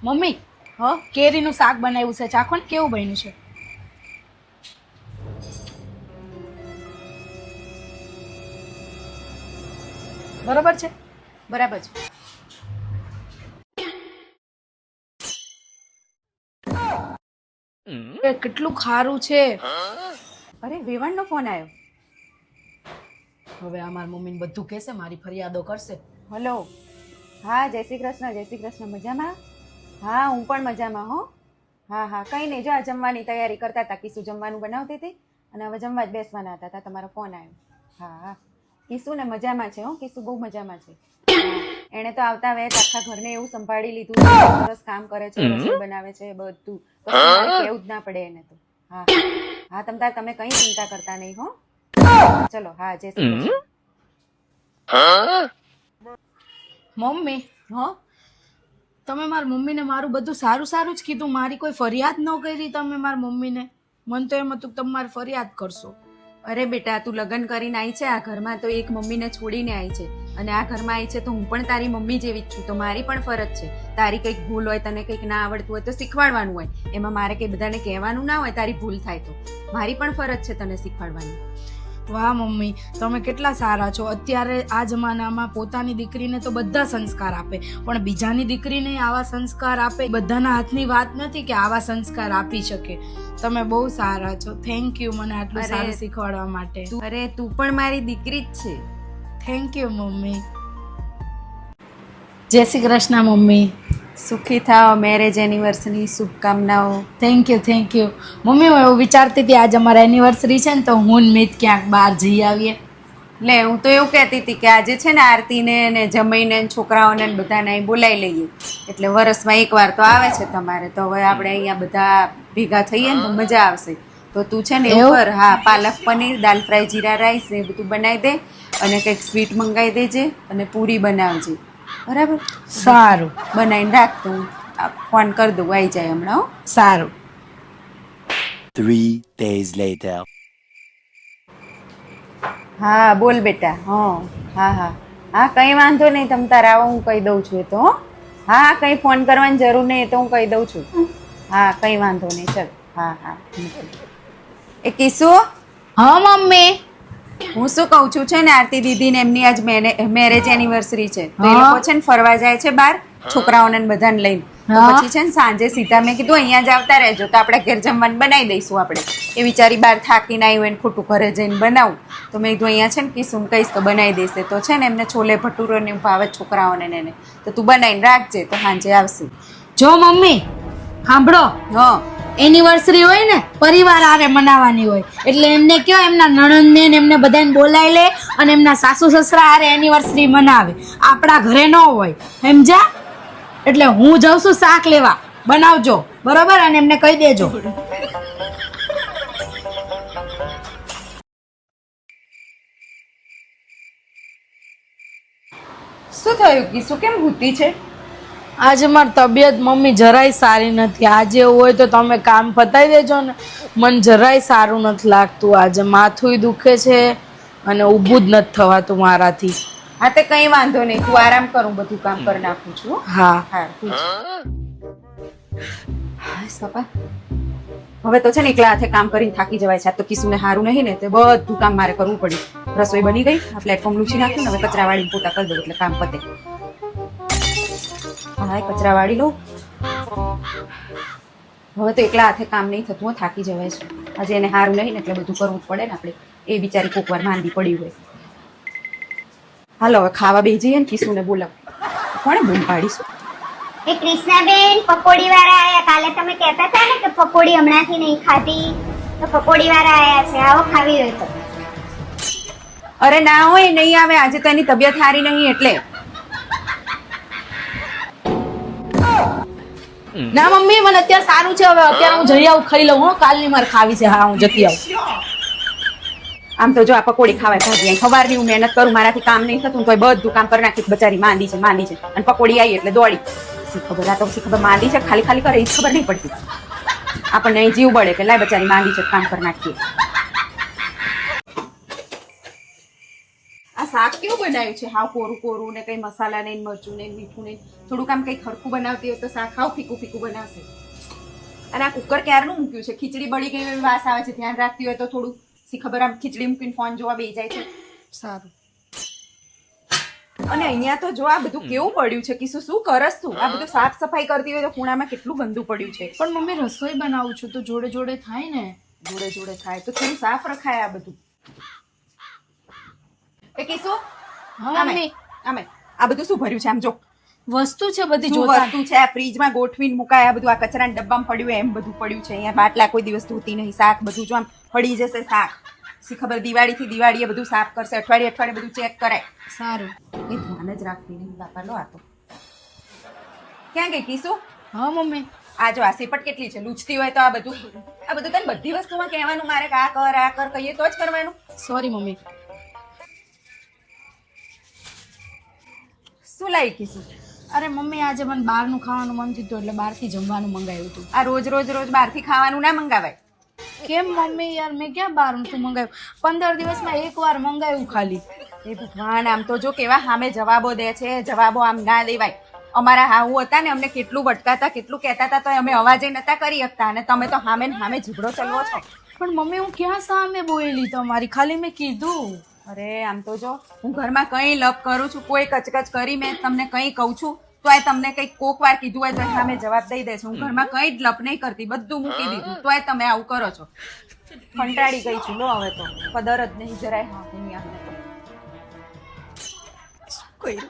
Mummy કેરીનું શાક બનાવ્યું છે, ચાખો ને કેવું બન્યું છે. બરોબર છે. બરાબર છે. કેટલું ખારું છે. અરે વેવાણનો ફોન આવ્યો. હવે આ મારી મમ્મીને બધું કહેશે, મારી ફરિયાદો કરશે. હલો. હા, જય શ્રી કૃષ્ણ. જય શ્રી કૃષ્ણ. મજામાં? હા, હું પણ મજામાં હો. હા હા, કંઈ નહીં, જો આ જમવાની તૈયારી કરતા હતા. કિસુ જમવાનું બનાવતી હતી અને હવે જમવા જ બેસવાના હતા. તમારો ફોન આવ્યો. હા હા, કિસુ ને મજામાં છે હો. કિસુ બહુ મજામાં છે. એણે તો આવતા વેત આખા ઘરને એવું સંભાળી લીધું છે. સરસ કામ કરે છે, રસોઈ બનાવે છે, બધું. કશું મારે કહેવું જ ના પડે એને તો. હા હા, તમે કંઈ ચિંતા કરતા નહીં હો. ચલો, હા, જય શ્રી કૃષ્ણ. મમ્મી તમે મારી મમ્મીને મારું બધું સારું સારું જ કીધું, મારી કોઈ ફરિયાદ ન કરી તમે મારી મમ્મીને. મને તો એમ હતું કે તમે મારી ફરિયાદ કરશો. અરે બેટા, તું લગ્ન કરીને આવી છે આ ઘરમાં, તો એક મમ્મીને છોડીને આવી છે અને આ ઘરમાં આવી છે તો હું પણ તારી મમ્મી જેવી જ છું. તો મારી પણ ફરજ છે, તારી કંઈક ભૂલ હોય, તને કંઈક ના આવડતું હોય તો શીખવાડવાનું હોય. એમાં મારે કંઈ બધાને કહેવાનું ના હોય. તારી ભૂલ થાય તો મારી પણ ફરજ છે તને શીખવાડવાની. વાહ મમ્મી, તમે કેટલા સારા છો. અત્યારે આ જમાનામાં પોતાની દીકરીને તો બધા સંસ્કાર આપે, પણ બીજાની દીકરીને આવા સંસ્કાર આપે, બધાના હાથની વાત નથી કે આવા સંસ્કાર આપી શકે. તમે બહુ સારા છો. થેન્ક યુ મને આટલું સારું શીખવાડવા માટે. અરે તું પણ મારી દીકરી જ છે. Thank you mummy. જય શ્રી કૃષ્ણ મમ્મી. સુખી થાઓ. મેરેજ એનિવર્સરી શુભકામનાઓ. Thank you. મમ્મી હું એવું વિચારતી હતી આજે અમારા એનિવર્સરી છે ને, તો હું ને મિત ક્યાંક બહાર જઈ આવીએ. લે, હું તો એવું કહેતી હતી કે આજે છે ને આરતીને ને જમાઈને છોકરાઓને બધાને અહીં બોલાવી લઈએ. એટલે વરસમાં એકવાર તો આવે છે તમારે, તો હવે આપણે અહીંયા બધા ભેગા થઈએ ને તો મજા આવશે. તો તું છે ને એવું કર, હા, પાલક પનીર, દાલ ફ્રાય, જીરા રાઈસ ને બધું બનાવી દે અને કંઈક સ્વીટ મંગાવી દેજે અને પૂરી બનાવજે. બરાબર? સારું. બનાવીને રાખ, તો હું ફોન કરી દઉં, આવી જાય હમણાં હો. સારું. 3 days later. હા બોલ બેટા. હા, કંઈ વાંધો નહીં, તમ તારે આવો, હું કહી દઉં છું એ તો. હા, કંઈ ફોન કરવાની જરૂર નહીં, એ તો હું કહી દઉં છું. હા, કંઈ વાંધો નહીં, ચલ. હા. એ કિસુ, હા મમ્મી. હું શું કહું છું છે ને, આરતી દીદીને એમની આજ મેરેજ એનિવર્સરી છે, તો એ લોકો છે ને ફરવા જાય છે બહાર, છોકરાઓને ને બધાને લઈને. તો પછી છે ને સાંજે સીધા મેં કીધું અહીંયા જ આવતા રહેજો, તો આપણે ઘેર જમવાનું બનાવી દઈશું આપણે. એ બિચારી બહાર થાકીને આવી હોય ને ખોટું ઘરે જઈને બનાવું, તો મેં કીધું અહીંયા છે ને કિસુને કહીશ તો બનાવી દેશે. તો છે ને એમને છોલે ભટુરો ને ભાવે છોકરાઓને ને, તો તું બનાવીને રાખજે, તો સાંજે આવશે. જો મમ્મી સાંભળો, એનિવર્સરી હોય ને પરિવાર આરે મનાવવાની હોય, એટલે એમને કયો એમના નણંદને ને એમને બધાને બોલાવી લે અને એમના સાસુ સસરા આરે એનિવર્સરી મનાવે. આપણા ઘરે ન હોય, સમજ્યા? એટલે હું જાઉં છું શાક લેવા, બનાવજો બરોબર, અને એમને કહી દેજો. શું થયું કિસુ, કેમ ભૂતી છે? આજે મારી તબિયત મમ્મી જરાય સારી નથી. આજે એવું હોય તો તમે કામ પતાવી દેજો ને, મને જરાય સારું નથી લાગતું. આજે માથું દુખે છે અને ઊભું જ નથી થવાતું મારાથી. હા, તે કંઈ વાંધો નહીં, તું આરામ કર, હું બધું કામ કરી નાખું છું. હા. પપ્પા, હવે તો છે ને એકલા હાથે કામ કરીને થાકી જવાય છે. આ તો કિસુને સારું નહીં ને, તે બધું કામ મારે કરવું પડ્યું. રસોઈ બની ગઈ, આ પ્લેટફોર્મ લૂછી નાખ્યું ને, હવે કચરા વાળી પોતા કરી દઉં એટલે કામ પતે. હા, કચરા વાળી લઉં. હવે તો એકલા હાથે કામ નહીં થતું, થાકી જવાય છે. આજે એને સારું નહીં ને એટલે બધું કરવું જ પડે ને આપણે. એ બિચારી કોક વાર માંદી પડી હોય. હાલો, હવે ખાવા બેસી જઈએ ને, કિસુને બોલાવ. કોણે બૂમ પાડીશું? એ કૃષ્ણાબેન, પકોડી વાળા આયા. કાલે તમે કહેતા હતા ને કે પકોડી હમણાંથી નહીં ખાધી, તો પકોડી વાળા આયા છે, આવો ખાવી હોય તો. અરે ના હોય, નહીં આવે, આજે તો એની તબિયત સારી નહીં એટલે. ના મમ્મી, મને અત્યારે સારું છે. હવે અત્યારે હું જઈ આવું, ખાઈ લઉં હો. કાલની મારે ખાવી છે. હા, હું જતી આવું. આમ તો જો આ પકોડી ખાવાય ભાગી, સવારની હું મહેનત કરું, મારાથી કામ નહીં થતું, તો બધું કામ કરી નાખી. બચારી માંદી છે, અને પકોડી આવી એટલે દોડી. ખબર, આ તો ખબર માંદી છે, ખાલી ખાલી કરે, એ ખબર નહીં પડતી. આપણને અહીં જીવ બળે કે લાય બચારી માંદી છે, કામ કરી નાખીએ. આ શાક કેવું બનાવ્યું છે હાવ કોરું કોરું ને કંઈ મસાલા નહીં, મરચું નહીં, મીઠું નહીં. થોડુંક આમ કંઈ ખરખું બનાવતી હોય તો શાક હાવ ફીકું ફીકું બનાવશે. અને આ કુકર ક્યારનું મૂક્યું છે? ખીચડી બળી ગઈ એવી વાસ આવે છે. ધ્યાન રાખતી હોય તો થોડું સી ખબર આમ ખીચડી મૂકીને ફોન જોવા બેસી જાય છે. સારું. અને અહીંયા તો જો આ બધું કેવું પડ્યું છે. કિસુ શું કરસ તું? આ બધું સાફ સફાઈ કરતી હોય તો ખૂણામાં કેટલું ગંદુ પડ્યું છે. પણ મમ્મી રસોઈ બનાવું છું તો જોડે જોડે થાય ને. જોડે જોડે થાય તો થોડું સાફ રખાય આ બધું. એ કિસુ હા મમ્મી. આમે આ બધું શું ભર્યું છે? આમ જો વસ્તુ છે બધી શું જોતા. વસ્તુ છે? આ ફ્રીજમાં ગોઠવીને મુકાય. આ બધું આ કચરાના ડબ્બામાં પડ્યું હોય એમ બધું પડ્યું છે. અહીંયા બાટલા કોઈ દિવસ ધોતી નહીં. શાક બધું જો આમ પડી જશે શાક. સી ખબર દિવાળીથી દિવાળીએ બધું સાફ કરશે. અઠવાડિયે અઠવાડિયે બધું ચેક કરાય. સારું. એ ધ્યાન જ રાખતી નહીં બાપા. લો આ તો ક્યાં ગઈ કિસુ? હા મમ્મી. આ જો આ સીપટ કેટલી છે. લૂછતી હોય તો આ બધું તને બધી વસ્તુમાં કહેવાનું મારે કે આ કર કહીએ તો જ કરવાનું. Sorry mummy. શું લાવી કિસુ? અરે મમ્મી આજે મને બહારનું ખાવાનું મન થયું એટલે બહારથી જમવાનું મંગાવ્યું હતું. આ રોજ બહારથી ખાવાનું ના મંગાવાય. કેમ મમ્મી યાર મેં ક્યાં બહારનું મંગાવ્યું? 15 દિવસમાં એકવાર મંગાવ્યું ખાલી. એ ભગવાન, આમ તો જો કેવા સામે જવાબો દે છે. જવાબો આમ ના દેવાય. અમારા હાહુ હતા ને અમને કેટલું વટકાતા કેટલું કહેતા હતા તો અમે અવાજે નતા કરી શકતા. અને તમે તો સામે ને સામે ઝઘડો ચલવો છો. પણ મમ્મી હું ક્યાં સામે બોલેલી તમારી? ખાલી મેં કીધું. અરે આમ તો જો હું ઘરમાં કંઈ લપ કરું છું, કોઈ કચકચ કરી મેં તમને કંઈ કહું છું તો એ તમને કંઈક કોક વાર કીધું હોય તો સામે જવાબ દઈ દે છે. હું ઘરમાં કંઈ જ લપ નહીં કરતી, બધું મૂકી દીધું તો તમે આવું કરો છો. કંટાળી ગઈ છું લો હવે તો. કદર જ નહીં જરાય. હા દુનિયાને તો શું કર્યું?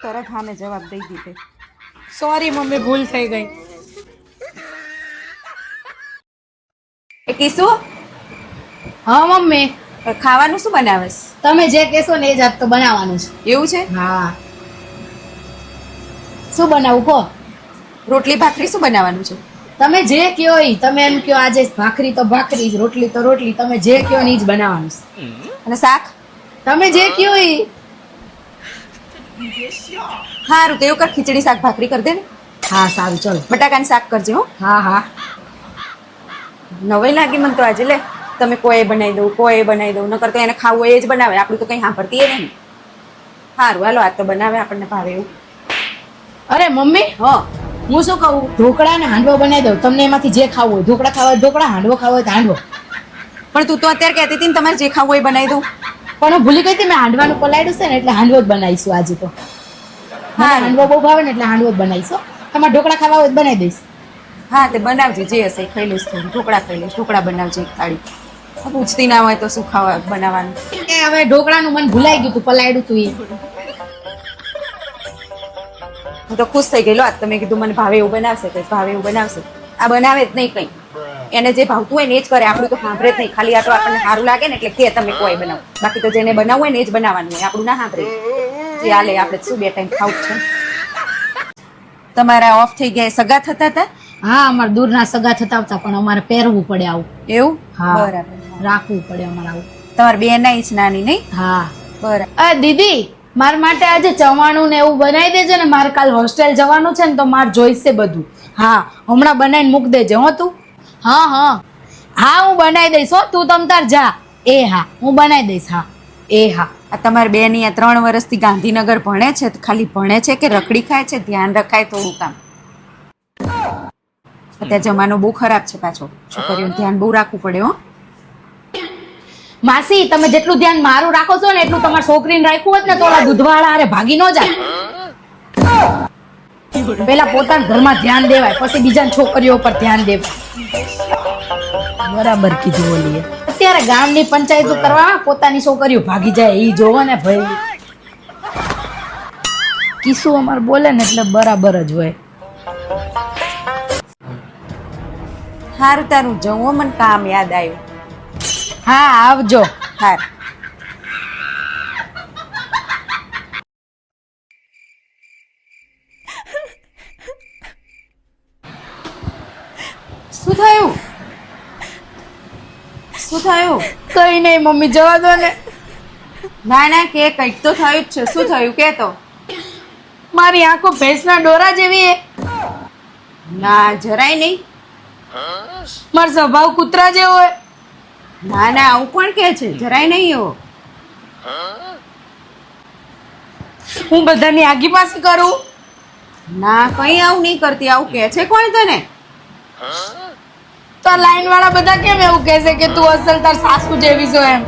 તરત સામે જવાબ દઈ દીધે. સોરી મમ્મી, ભૂલ થઈ ગઈ. એ કિસુ, હા મમ્મી. ખાવાનું શું બનાવેશ? તમે જે કહેશો ને એ જ આજ તો બનાવવાનું છે. એવું છે? હા. શું બનાવું કહો? રોટલી ભાખરી શું બનાવવાનું છે? તમે જે કયો ઈ. તમે એમ કયો આજે ભાખરી તો ભાખરી, રોટલી તો રોટલી. તમે જે કયો ને ઈ જ બનાવવાનું છે. અને શાક? તમે જે કયો ઈ. સારું તો એવું કર, ખીચડી શાક ભાખરી કરી દે ને. હા સારું ચલો. બટાકાનું શાક કરજે હો. હા હા. નવાઈ લાગી મને તો આજે. લે તમે કોઈ બનાવી દઉં, કોઈ બનાવી દઉં. નકર તો એને ખાવું હોય એ જ બનાવે. આપણું તો કંઈ સાંભળતી એ નહીં. સારું હાલો, આજ તો બનાવે આપણને ભાવે એવું. અરે મમ્મી, હા હું શું કહું, ઢોકળા ને હાંડવો બનાવી દઉં. તમને એમાંથી જે ખાવું હોય, ઢોકળા ખાવા હોય ઢોકળા, હાંડવો ખાવો હોય તો હાંડવો. પણ તું તો અત્યારે કહેતી હતી ને તમારે જે ખાવું હોય એ બનાવી દઉં. પણ હું ભૂલી ગઈ હતી, મેં હાંડવાનું પલાળ્યું છે ને એટલે હાંડવો જ બનાવીશું આજે તો. હા, હા હાંડવો બહુ ભાવે ને એટલે હાંડવો જ બનાવીશું. તમારે ઢોકળા ખાવા હોય તો બનાવી દઈશ. હા તે બનાવજે, જે હશે એ ખાઈ લઈશ. થોડું ઢોકળા ખાઈ લઈશ. ઢોકળા બનાવજે એક થાળી. પૂછતી ના હોય તો શું ખાવા બનાવવાનું. એ હવે ઢોકળાનું મને ભૂલાઈ ગયું તું, પલાળ્યું તું એ. હું તો ખુશ થઈ ગયેલો આજ. તમે કીધું મને ભાવે એવું બનાવશે, કઈ ભાવે એવું બનાવશે. આ બનાવે જ નહીં કંઈ. એને જે ભાવતું હોય ને એ જ કરે. આપણું તો સાંભળે જ નહીં. ખાલી આ તો આપણને સારું લાગે ને એટલે કે તમે કોઈ બનાવો. બાકી તો જેને બનાવવું હોય ને એ જ બનાવવાનું હોય. આપણું ના સાંભળે. જે હાલે આપણે શું 2 ટાઈમ ખાવું છે. તમારા ઓફ થઈ ગયા સગા થતા હતા? હા, અમારે દૂરના સગા થતા હતા પણ અમારે પહેરવું પડે આવું. એવું? હા, બરાબર. રાખવું પડે અમારે આવું. તમારી બેન જ નાની નહીં? હા બરાબર. અ દીદી, મારા માટે આજે ચવાણું ને એવું બનાવી દેજો ને. મારે કાલ હોસ્ટેલ જવાનું છે ને તો મારે જોઈશે બધું. હા, હમણાં બનાવીને મૂક દેજે હો તું. હા હા હા, હું બનાવી દઈશ હો. તું તમ તાર જા. એ હા, હું બનાવી દઈશ. હા એ હા. આ તમારી બેન અહીંયા 3 વર્ષથી ગાંધીનગર ભણે છે તો ખાલી ભણે છે કે રખડી ખાય છે? ધ્યાન રખાય થોડું કામ. અત્યારે જમાનો બહુ ખરાબ છે પાછો. છોકરીઓનું ધ્યાન બહુ રાખવું પડે હો. માસી, તમે જેટલું ધ્યાન મારું રાખો છો ને એટલું તમારી છોકરીને રાખ્યું હોત ને તો ઓલા દૂધવાળા હારે ભાગી ન જાય. પેલા પોતાના ઘરમાં ધ્યાન દેવાય, પછી બીજા છોકરીઓ પર ધ્યાન દેવાય. બરાબર કીધું ઓલીએ. અત્યારે ગામની પંચાયતો કરવા પોતાની છોકરીઓ ભાગી જાય એ જોવો ને ભાઈ. કિસ્સું અમાર બોલે ને એટલે બરાબર જ હોય. સારું તારું જવું, મને કામ યાદ આવ્યું. હા આવજો. હાર. શું થયું? શું થયું? કઈ નહીં મમ્મી, જવા દો ને. ના ના કે કંઈક તો થયું જ છે. શું થયું કે તો? મારી આંખો ભેંસના ડોરા જેવી હે. ના જરાય નહીં. મારો સ્વભાવ કૂતરા જેવો હોય. ના ના આવું કોણ કે છે? જરાય નહીં એવો. હું બધાની આગી પાછી કરું? ના કઈ આવું નહીં કરતી. આવું કે છે કોણ તને? તો લાઈન વાળા બધા કેમ એવું કહે છે કે તું અસલ તાર સાસુ જેવી છો એમ?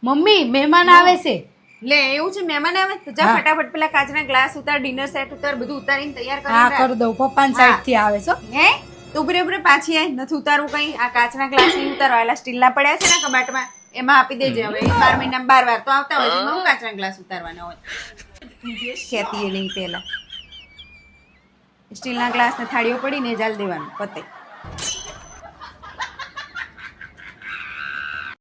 મમ્મી મહેમાન આવે છે. લે એવું છે? મહેમાન આવે તો જા ફટાફટ પેલા કાચના ગ્લાસ ઉતાર, ડિનર સેટ ઉતાર, બધું ઉતારીને તૈયાર હા કરી કરી દઉં. પપ્પાની સાઈડ થી આવે છો. હે તું ઉભરે ઉભરે પાછી આય. નથી ઉતારવું કઈ. આ કાચના ગ્લાસ નહીં ઉતારવા. એલા સ્ટીલના પડ્યા છે ને કબાટમાં, એમાં આપી દેજે. હવે 12 મહિનામાં 12 વાર તો આવતા હોય, એમાં હું કાચના ગ્લાસ ઉતારવાના હોય. ખેતી એ નહીં પેલા સ્ટીલના ગ્લાસ ને થાળીઓ પડીને જાલ દેવાનું પતે.